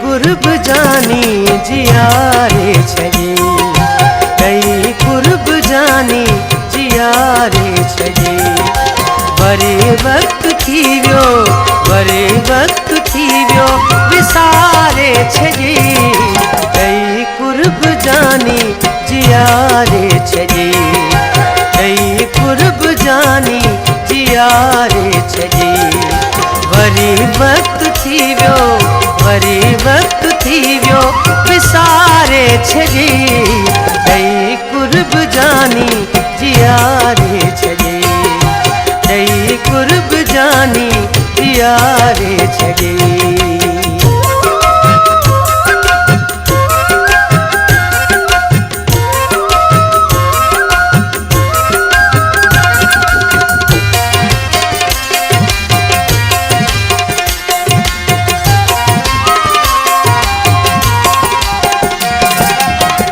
कुर्ब जानी जियारे छजे, कई कुर्ब जानी जियारे छजे। वरे वक्त थी वियो, वरे वक्त थी वियो विसारे छजे, कई कुर्ब जानी जियारे छजे, कई कुर्ब जानी जियारे छजे। वरे वक्त थी वियो, वरे वक्त थी वियो विसारे छजे, कई कुर्ब जानी जियारे छजे, कई कुर्ब जानी जियारे छजे।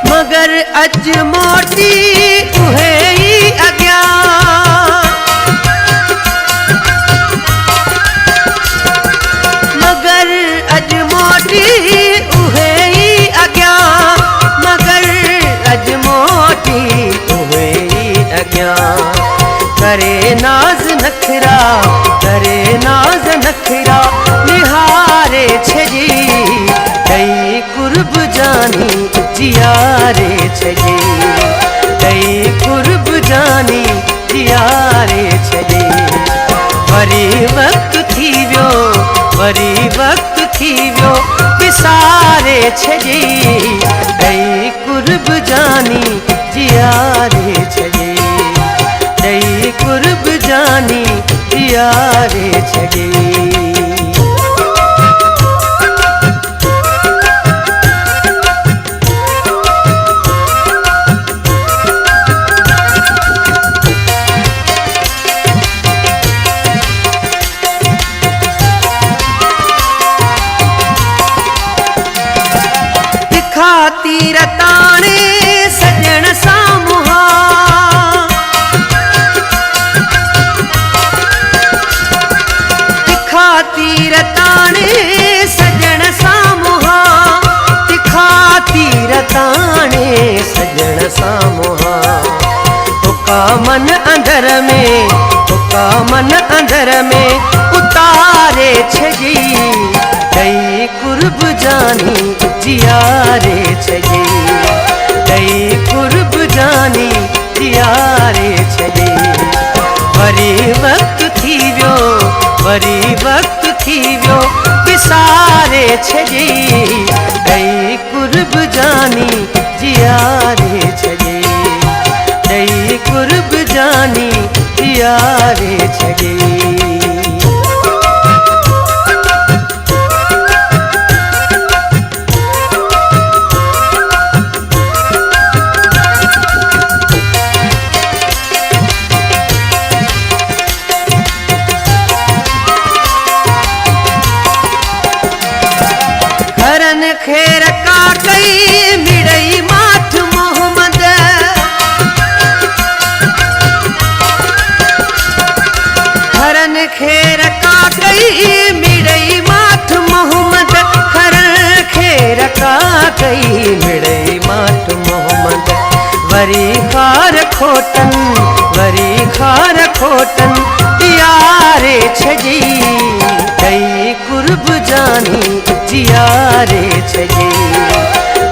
मगर अज मोटी उहे ही अग्या, मगर अज मोटी उहे ही अग्या, मगर अज मोटी उहे ही अग्या। करे नाज नखरा, करे नाज नखरा निहारे छजी, कई कुर्ब जानी जियारे छजे, कई कुर्ब जानी जियारे छजे। वरी वक्त थी वियो, वरी वक्त थी वियो विसारे छजे, कई कुर्ब जानी जियारे छजे, कई कुर्ब जानी जियारे छजे। तीर ताणे सजण सामुहा, तिखा तीर ताणे सजण सामुहा, तिखा तीर ताणे सजण सामुहा। तुका मन अंदर में, तुका मन अंदर में उतारे छजी, कई कुर्ब जानी जियारे छजे, कई कुर्ब जानी जियारे छजे। वरी वक्त थी वियो, वरी वक्त थी वियो विसारे छजे, कई कुर्ब जानी जियारे छजे, कई कुर्ब जानी जियारे छजे। हरन खेर का कई मिड़ई माठ मोहम्मद, हरन खेर का कई मिड़ई माठ मोहम्मद, हरन खेर का कई मिड़ई माठ मोहम्मद। वरी खार खोटन, वरी खार खोटन यारे छजी, कई कुर्ब जानी जियारे छजे,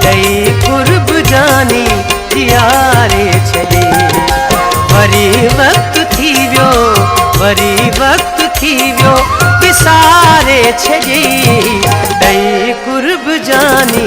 कई कुर्ब जानी जियारे छजे। वरी वक्त थी वियो, वरी वक्त थी वियो विसारे छजे, कई कुर्ब जानी